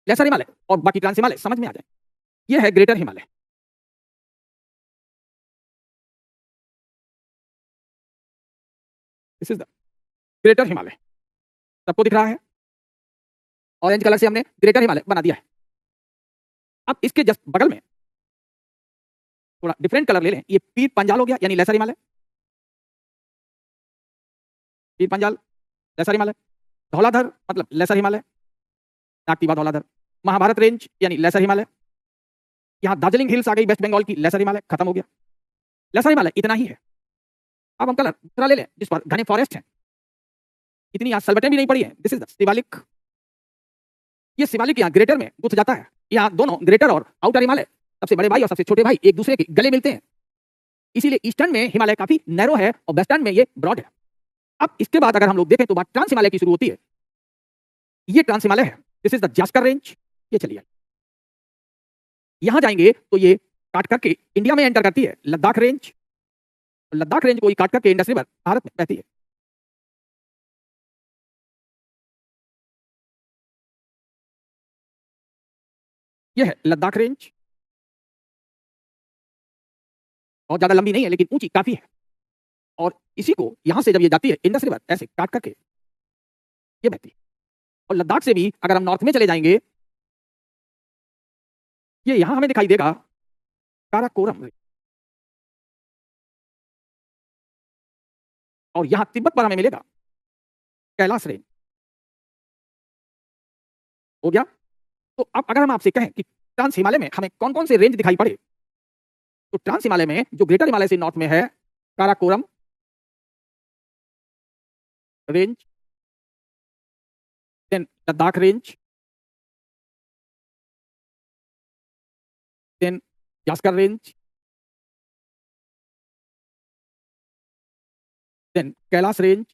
लेसर हिमालय और बाकी ट्रांस हिमालय समझ में आ जाए। ये है greater Himalaya. This is the greater Himalaya. सबको दिख रहा है? ऑरेंज कलर से हमने ग्रेटर हिमालय बना दिया है। अब इसके जस्ट बगल में थोड़ा डिफरेंट कलर ले लें। ये पीर पंजाल हो गया, यानी लेसर हिमालय। पीर पंजाल लेसर हिमालय। धौलाधर मतलब लेसर हिमालय, नागतीवा धौलाधर। महाभारत रेंज यानी लेसर हिमालय। यहाँ दार्जिलिंग हिल्स आ गई वेस्ट बंगाल की, लेसर हिमालय खत्म हो गया। लेसर हिमालय इतना ही है। अब हम कलर दूसरा ले लें जिस पर घने फॉरेस्ट हैं, इतनी यहाँ सलबटें भी नहीं पड़ी है। This is the Shivalik. ये शिवालिक यहाँ ग्रेटर में गुथ जाता है। यहाँ दोनों ग्रेटर और आउटर हिमालय, सबसे बड़े भाई और सबसे छोटे भाई एक दूसरे के गले मिलते हैं। इसीलिए ईस्टर्न में हिमालय काफी नैरो है और वेस्टर्न में ये ब्रॉड है। अब इसके बाद अगर हम लोग देखें तो बात ट्रांस हिमालय की शुरू होती है। ये ट्रांस हिमालय है। This is the Zanskar range. ये चलिए यहां जाएंगे तो ये काट करके इंडिया में एंटर करती है लद्दाख रेंज। लद्दाख रेंज को ही काट करके इंडस रिवर भारत में बहती है। यह है लद्दाख रेंज। बहुत ज्यादा लंबी नहीं है लेकिन ऊंची काफी है। और इसी को यहां से जब ये जाती है इंडस रिवर ऐसे काट करके ये बहती है। और लद्दाख से भी अगर हम नॉर्थ में चले जाएंगे, ये यहां हमें दिखाई देगा काराकोरम। और यहां तिब्बत पर हमें मिलेगा कैलाश रेंज। हो गया। तो अब अगर हम आपसे कहें कि ट्रांस हिमालय में हमें कौन कौन से रेंज दिखाई पड़े? तो ट्रांस हिमालय में जो ग्रेटर हिमालय से नॉर्थ में है, Karakoram range, then Ladakh range, then Zaskar range, then Kailash range.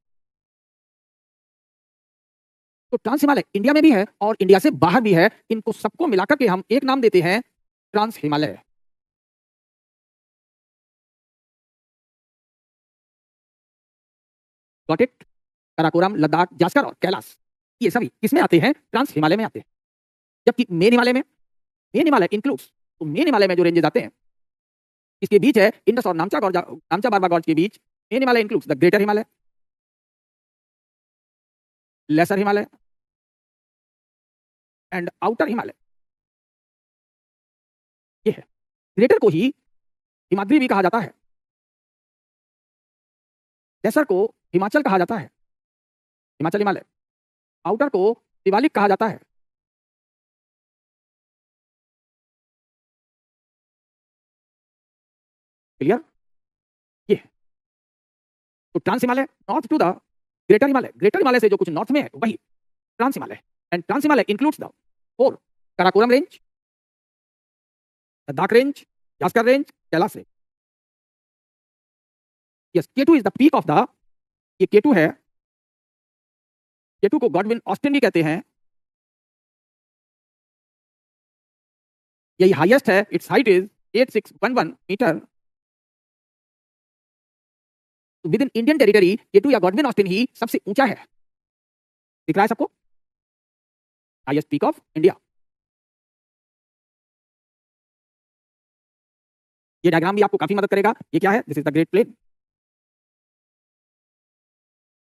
तो ट्रांस हिमालय इंडिया में भी है और इंडिया से बाहर भी है। इनको सबको मिलाकर के हम एक नाम देते हैं, trans Himalaya. Got it? Karakoram, Ladakh, Zaskar और कैलाश, ये सभी किसमें आते हैं? ट्रांस हिमालय में आते हैं। जबकि मेन हिमालय में, मेन हिमालय इंक्लूड्स, तो मेन हिमालय में जो रेंजेस आते हैं, इसके बीच है इंडस और नामचा बारवा गॉर्ज के बीच main Himalaya includes the greater Himalaya, lesser Himalaya and outer Himalaya. ये है। ग्रेटर को ही हिमाद्री भी कहा जाता है, लेसर को हिमाचल कहा जाता है, हिमाचल हिमालय। आउटर को शिवालिक कहा जाता है। क्लियर? ये है। तो trans Himalaya north to the greater Himalaya, greater Himalaya से जो कुछ नॉर्थ में है वही trans Himalaya. And trans Himalaya includes the four, Karakoram range, Ladakh range, Zaskar range, Kailash range. Yes, K2 is the peak of the, ये K2 है, K2 को गॉडविन ऑस्टिन भी कहते हैं। यही हाईएस्ट है, its height is 8611 metre. Within Indian territory K2 या Godwin Austen ही सबसे ऊंचा है। दिख रहा है सबको? Highest peak of India. ये डायग्राम भी आपको काफी मदद करेगा। ये क्या है? This is the great plain.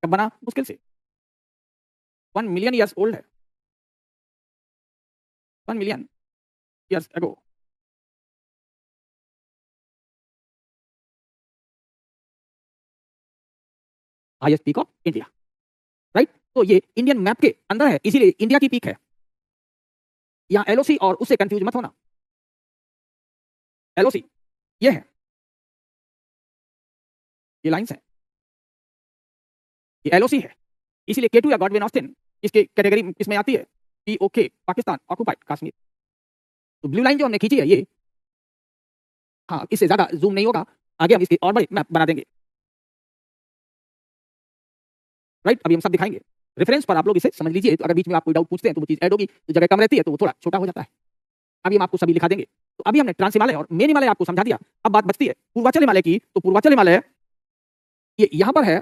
कब बना? मुश्किल से 1 मिलियन ईयर्स ओल्ड है, 1 million years ago. Highest peak of India, right? तो ये इंडियन मैप के अंदर है, इसीलिए इंडिया की पीक है। यहाँ एलओसी और उससे कंफ्यूज मत होना। एलओसी ये है, ये लाइंस है, ये एलओसी है। इसीलिए K2 या गॉडविन ऑस्टिन इसके कैटेगरी इसमें आती है, POK, पाकिस्तान ऑक्युपाइड कश्मीर। तो ब्लू लाइन जो हमने खींची है ये, हाँ, इससे ज्यादा जूम नहीं होगा, आगे हम इसके और बड़े मैप बना देंगे, राइट? अभी हम सब दिखाएंगे। रेफरेंस पर आप लोग इसे समझ लीजिए। तो अगर बीच में आप कोई डाउट पूछते हैं तो वो चीज ऐड होगी, तो जगह कम रहती है तो वो थोड़ा छोटा हो जाता है। अभी हम आपको सभी लिखा देंगे। तो अभी हमने ट्रांस हिमालय और मेन हिमालय आपको समझा दिया। अब बात बचती है पूर्वांचल हिमालय की। तो पूर्वांचल हिमालय ये यहां पर है।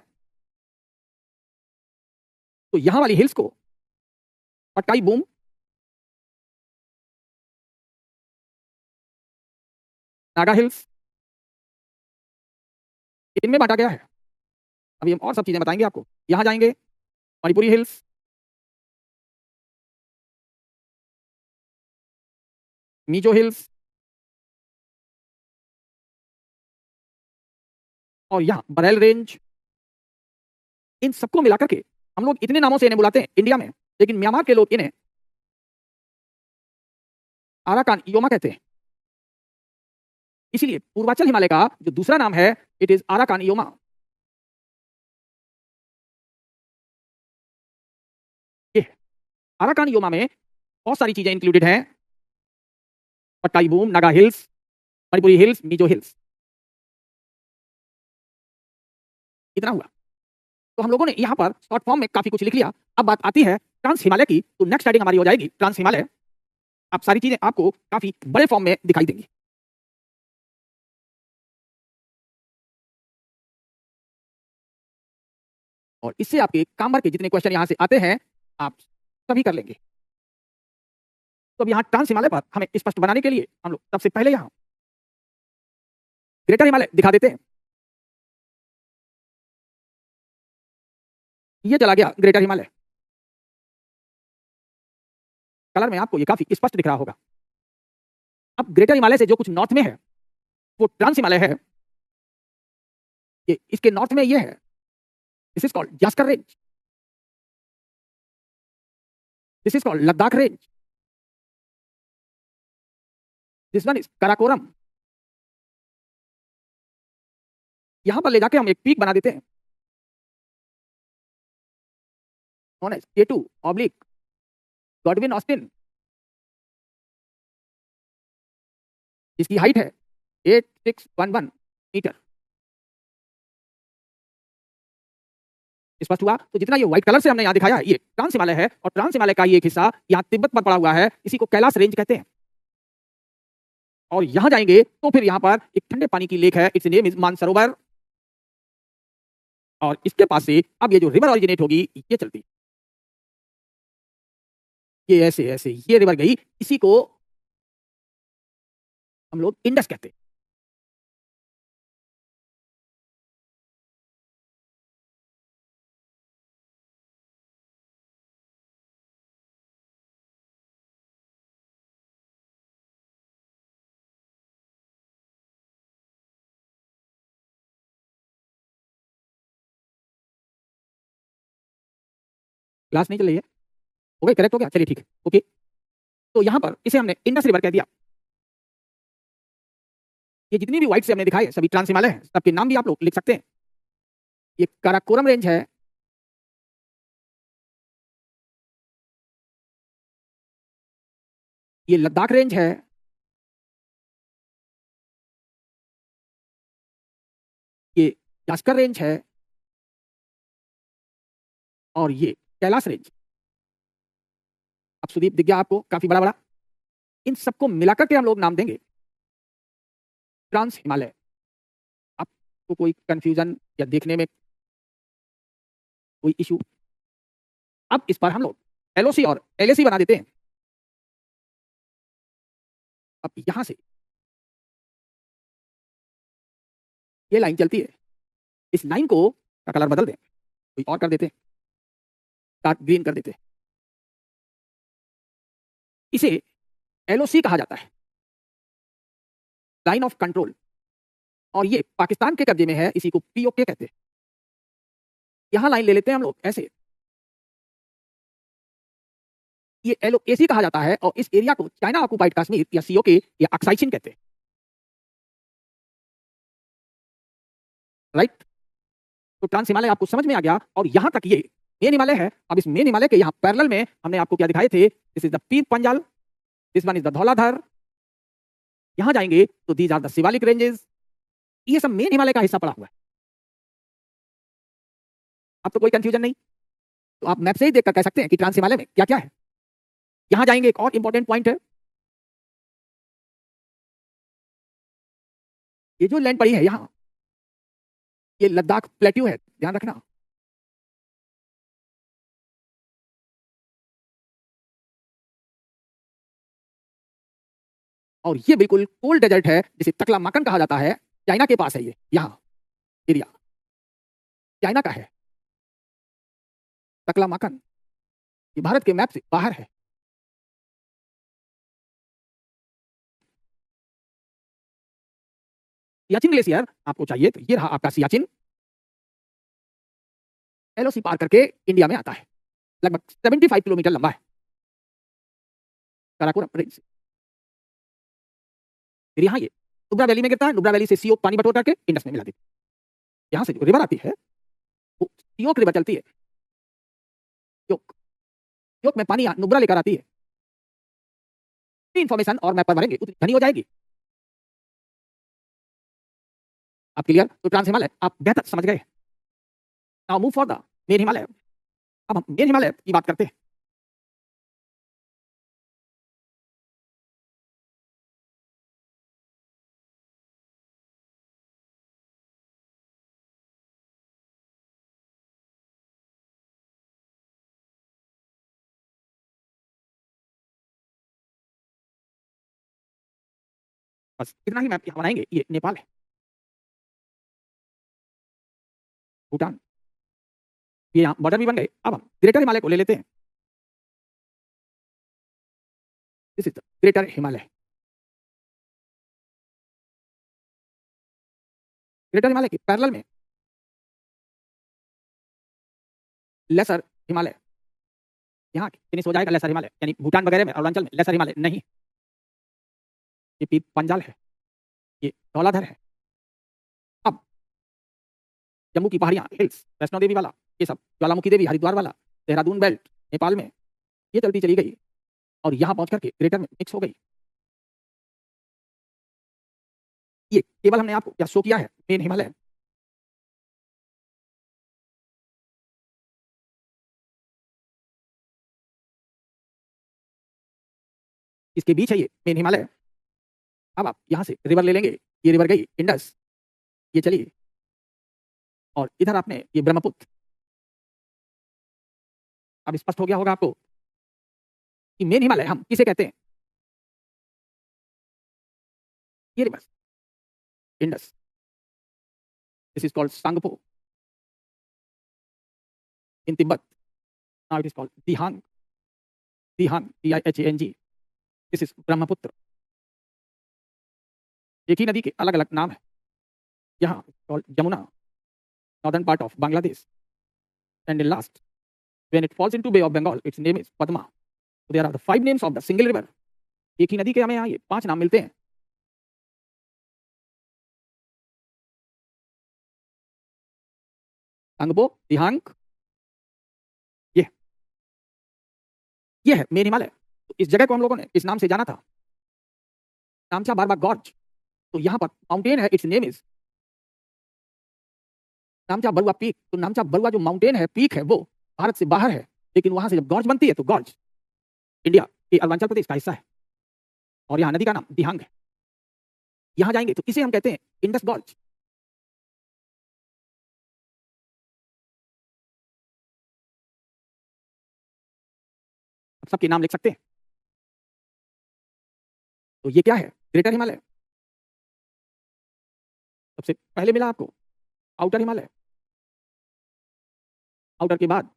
तो यहां वाली हिल्स को पटकाई बूम, नागा हिल्स, इनमें बांटा गया है। अभी हम और सब चीजें बताएंगे आपको। यहां जाएंगे मणिपुरी हिल्स, मीजो हिल्स, और यहां बरेल रेंज। इन सबको मिलाकर के हम लोग इतने नामों से इन्हें बुलाते हैं इंडिया में, लेकिन म्यांमार के लोग इन्हें आराकान योमा कहते हैं। इसीलिए पूर्वांचल हिमालय का जो दूसरा नाम है, इट इज आराकान योमा। ये है। आराकान योमा में बहुत सारी चीजें इंक्लूडेड हैं, Patkai Bum, Naga hills, Manipuri hills, Mizo hills. इतना हुआ। तो हम लोगों ने यहाँ पर शॉर्ट फॉर्म में काफी कुछ लिख लिया। अब बात आती है ट्रांस हिमालय की। तो नेक्स्ट हेडिंग हमारी हो जाएगी ट्रांस हिमालय। अब सारी चीजें आपको काफी बड़े फॉर्म में दिखाई देंगी। और इससे आपके काम भर के जितने क्वेश्चन यहां से आते हैं आप सभी कर लेंगे। तो अब यहाँ ट्रांस हिमालय पर हमें स्पष्ट बनाने के लिए हम लोग सबसे पहले यहाँ ग्रेटर हिमालय दिखा देते हैं। ये चला गया ग्रेटर हिमालय। कलर में आपको ये काफी स्पष्ट दिख रहा होगा। अब ग्रेटर हिमालय से जो कुछ नॉर्थ में है वो ट्रांस हिमालय है। ये इसके नॉर्थ में ये है, this is called Zanskar range, this is called Ladakh range, this one is Karakoram. यहां पर ले जाके हम एक पीक बना देते हैं, known as K2 oblique Godwin Austen. इसकी हाइट है 8611 मीटर। स्पष्ट हुआ? तो जितना ये व्हाइट कलर से हमने यहाँ दिखाया ये ट्रांस हिमालय है, और ट्रांस हिमालय का ये एक हिस्सा यहाँ तिब्बत पर पड़ा हुआ है, इसी को कैलाश रेंज कहते हैं। और यहाँ जाएंगे तो फिर यहाँ पर एक ठंडे पानी की लेक है, इट्स नेम इज मानसरोवर। और इसके पास से अब ये जो रिवर ऑरिजिनेट होगी ये चलती, ये ऐसे ऐसे ये रिवर गई, इसी को हम लोग इंडस कहते हैं। क्लास नहीं चल रही है? हो गई, करेक्ट हो गया, चलिए ठीक है, ओके। तो यहाँ पर इसे हमने इंडस रिवर कह दिया। ये जितनी भी व्हाइट से हमने दिखाए सभी ट्रांस हिमालय है, सबके नाम भी आप लोग लिख सकते हैं। ये काराकोरम रेंज है, ये लद्दाख रेंज है, ये जास्कर रेंज है, और ये कैलाश रेंज। अब सुदीप दिख गया आपको काफी बड़ा बड़ा, इन सबको मिलाकर के हम लोग नाम देंगे ट्रांस हिमालय। आपको कोई कंफ्यूजन या देखने में कोई इशू? अब इस पर हम लोग LOC और LAC बना देते हैं। अब यहां से ये लाइन चलती है, इस लाइन को का कलर बदल दें, कोई और कर देते हैं, डार्क ग्रीन कर देते हैं। इसे LOC कहा जाता है, लाइन ऑफ कंट्रोल, और ये पाकिस्तान के कब्जे में है, इसी को POK कहते हैं। यहां लाइन ले लेते हैं हम लोग ऐसे, ये LOAC कहा जाता है, और इस एरिया को चाइना ऑक्युपाइड कश्मीर या COK या अक्साई चीन कहते हैं, राइट। तो ट्रांस हिमालय आपको समझ में आ गया, और यहां तक ये मेन हिमालय है। अब इस मेन हिमालय के यहाँ पैरेलल में हमने आपको क्या दिखाए थे, this is the Pir Panjal, this one is the Dhauladhar. यहां जाएंगे तो these are the Shivalik ranges, ये सब मेन हिमालय का हिस्सा पड़ा हुआ है। अब तो कोई कंफ्यूजन नहीं, तो आप मैप से ही देखकर कह सकते हैं कि ट्रांस हिमालय में क्या क्या है। यहां जाएंगे, एक और इंपॉर्टेंट पॉइंट है, ये जो लैंड पड़ी है यहां, ये लद्दाख प्लेट्यू है, ध्यान रखना। और ये बिल्कुल कोल्ड डेजर्ट है, जिसे तकला माकन कहा जाता है, चाइना के पास है ये, यहाँ एरिया चाइना का है। तकला माकन ये भारत के मैप से बाहर है। सियाचिन ग्लेशियर आपको चाहिए तो ये रहा आपका सियाचिन, LOC पार करके इंडिया में आता है, लगभग 75 किलोमीटर लंबा है काराकोरम रेंज से। फिर यहाँ ये नुब्रा वैली में गिरता है, नुब्रा वैली से सीओक पानी बटोर करके इंडस में मिला देती है। यहाँ से जो रिवर आती है वो सीओक रिवर चलती है, योक योक में पानी नुब्रा लेकर आती है। इंफॉर्मेशन और मैप पर भरेंगे उतनी घनी हो जाएगी। आप क्लियर? तो ट्रांस हिमालय आप बेहतर समझ गए। Now move for the main Himalaya. अब हम मेन हिमालय की बात करते हैं। बस इतना ही मैप यहाँ बनाएंगे। ये नेपाल है, भूटान, ये यहाँ बॉर्डर भी बन गए। अब हम ग्रेटर हिमालय को ले लेते हैं, this is the greater Himalaya. Greater Himalaya के पैरेलल में लेसर हिमालय, यहाँ फिनिश हो जाएगा लेसर हिमालय, यानी भूटान वगैरह में अरुणाचल में लेसर हिमालय नहीं। ये पीर पंजाल है, ये धौलाधर है। अब जम्मू की पहाड़ियाँ, हिल्स, वैष्णो देवी वाला, ये सब ज्वालामुखी देवी हरिद्वार वाला, देहरादून बेल्ट नेपाल में, ये चलती चली गई और यहाँ पहुंच करके ग्रेटर में मिक्स हो गई। ये केवल हमने आपको क्या शो किया है, मेन हिमालय। इसके बीच है ये मेन हिमालय। अब आप यहाँ से रिवर ले लेंगे, ये रिवर गई इंडस, ये चली, और इधर आपने ये ब्रह्मपुत्र। अब स्पष्ट हो गया होगा आपको कि मेन हिमालय हम किसे कहते हैं। ये river Indus, this is called Tsangpo in Tibet, now it is called Dihang, Dihang DIHANG, this is Brahmaputra. एक ही नदी के अलग अलग नाम है। यहाँ called Yamuna, northern part of Bangladesh, and in last when it falls into Bay of Bengal, its name is Padma. So there are the 5 names of the single river. एक ही नदी के हमें यहाँ ये 5 नाम मिलते हैं। अंगबो, दिहांग, ये है मेन हिमालय। तो इस जगह को हम लोगों ने इस नाम से जाना था, नामचा बारबा गॉर्ज। तो यहाँ पर माउंटेन है, it's name is नामचा Barua peak. तो नामचा बरुआ जो माउंटेन है, पीक है, वो भारत से बाहर है, लेकिन वहां से जब गॉर्ज बनती है तो गॉर्ज इंडिया के अरुणाचल प्रदेश का हिस्सा है, और यहाँ नदी का नाम दिहांग है। यहाँ जाएंगे तो इसे हम कहते हैं इंडस गॉर्ज। सबके नाम लिख सकते हैं। तो ये क्या है, ग्रेटर हिमालय। सबसे पहले मिला आपको आउटर हिमालय, आउटर के बाद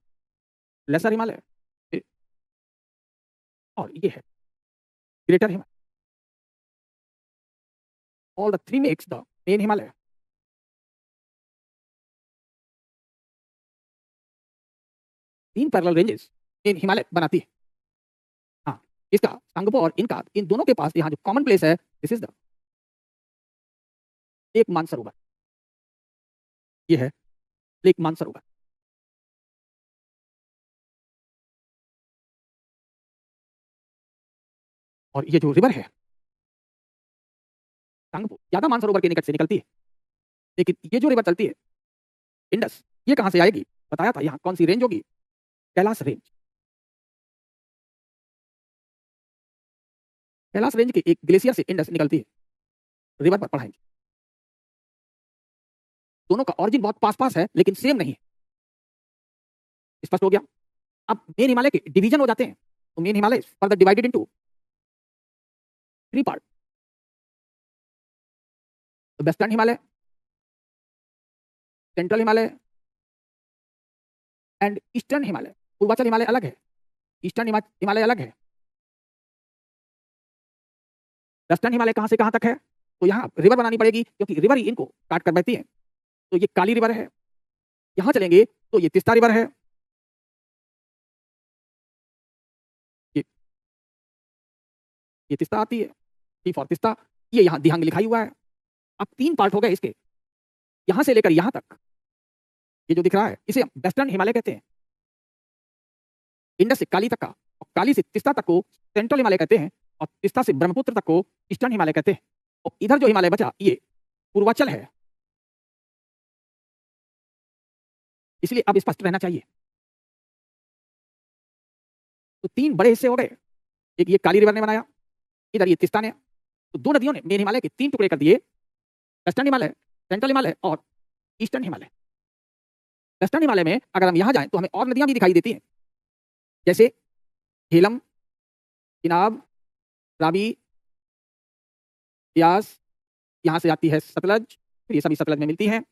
लेसर हिमालय, और ये है greater Himalaya. All the 3 makes the main Himalaya. तीन पैरेलल रेंजेस मेन हिमालय बनाती है। हाँ, इसका सांगपो और इनका, इन दोनों के पास यहाँ जो कॉमन प्लेस है, this is the lake Mansarovar. ये है लेक मानसरोवर। और ये जो रिवर है सांगपो, ज्यादा मानसरोवर के निकट से निकलती है, लेकिन ये जो रिवर चलती है इंडस, ये कहां से आएगी, बताया था यहाँ कौन सी रेंज होगी, कैलाश रेंज। कैलाश रेंज के एक ग्लेशियर से इंडस निकलती है, रिवर पर पढ़ाएंगे। दोनों का ऑरिजिन बहुत पास पास है, लेकिन सेम नहीं है। स्पष्ट हो गया। अब मेन हिमालय के डिवीजन हो जाते हैं। तो main Himalaya further divided into 3 part, western Himalaya, central Himalaya and eastern Himalaya. Purvanchal Himalaya अलग है, ईस्टर्न हिमालय अलग है। वेस्टर्न हिमालय कहां से कहां तक है, तो यहाँ रिवर बनानी पड़ेगी, क्योंकि रिवर ही इनको काट कर बहती है। तो ये काली रिवर है। यहां चलेंगे तो ये तिस्ता रिवर है, ये तिस्ता आती है, टी फॉर तिस्ता। ये यहाँ दिहांग लिखाई हुआ है। अब 3 पार्ट हो गए इसके, यहां से लेकर यहां तक। ये जो दिख रहा है इसे हम वेस्टर्न हिमालय कहते हैं, इंडस से काली तक का, और काली से तिस्ता तक को सेंट्रल हिमालय कहते हैं, और तिस्ता से ब्रह्मपुत्र तक को ईस्टर्न हिमालय कहते हैं। और इधर जो हिमालय बचा ये पूर्वांचल है। इसलिए अब स्पष्ट रहना चाहिए। तो 3 बड़े हिस्से हो गए, एक ये काली रिवर ने बनाया, इधर ये तिस्ता ने। तो 2 नदियों ने मेन हिमालय के 3 टुकड़े कर दिए, वेस्टर्न हिमालय, सेंट्रल हिमालय और ईस्टर्न हिमालय। वेस्टर्न हिमालय में अगर हम यहां जाएं तो हमें और नदियां भी दिखाई देती हैं, जैसे झेलम, चिनाब, रावी, ब्यास। यहां से आती है सतलज, फिर ये सभी सतलज में मिलती हैं,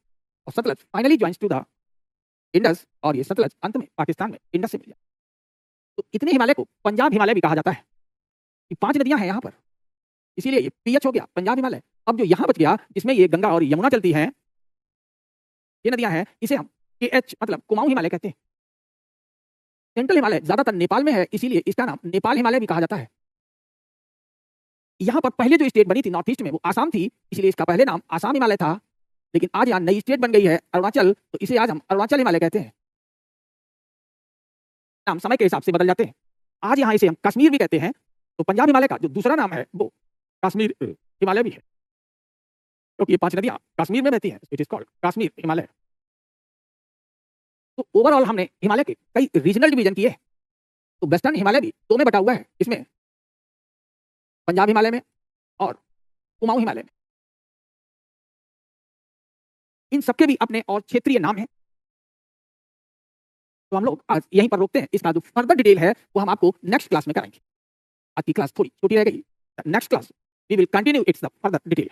और Sutlej finally joins to the Indus, और ये सतलज अंत में पाकिस्तान में इंडस से मिल जाती है। तो इतने हिमालय को पंजाब हिमालय भी कहा जाता है। ये 5 नदियां हैं यहाँ पर, इसीलिए ये PH हो गया पंजाब हिमालय। अब जो यहाँ बच गया, जिसमें ये गंगा और यमुना चलती हैं, ये नदियां हैं, इसे हम KH मतलब कुमाऊं हिमालय कहते हैं। सेंट्रल हिमालय ज्यादातर नेपाल में है, इसीलिए इसका नाम नेपाल हिमालय भी कहा जाता है। यहाँ पर पहले जो स्टेट बनी थी नॉर्थ ईस्ट में वो आसाम थी, इसलिए इसका पहले नाम आसाम हिमालय था। लेकिन आज यहाँ नई स्टेट बन गई है अरुणाचल, तो इसे आज हम अरुणाचल हिमालय कहते हैं। नाम समय के हिसाब से बदल जाते हैं। आज यहाँ इसे हम कश्मीर भी कहते हैं। तो पंजाब हिमालय का जो दूसरा नाम है वो कश्मीर हिमालय भी है, क्योंकि ये 5 नदियां कश्मीर में बहती हैं। It is called Kashmir Himalaya. तो ओवरऑल हमने हिमालय के कई रीजनल डिवीजन किए हैं। तो वेस्टर्न हिमालय भी 2 में बटा हुआ है, इसमें पंजाब हिमालय में और कुमाऊं हिमालय में। इन सबके भी अपने और क्षेत्रीय नाम हैं। तो हम लोग आज यहीं पर रोकते हैं। इसका जो फर्दर डिटेल है वो हम आपको नेक्स्ट क्लास में कराएंगे। आज की क्लास थोड़ी छोटी रह गई। Next class we will continue its the further detail.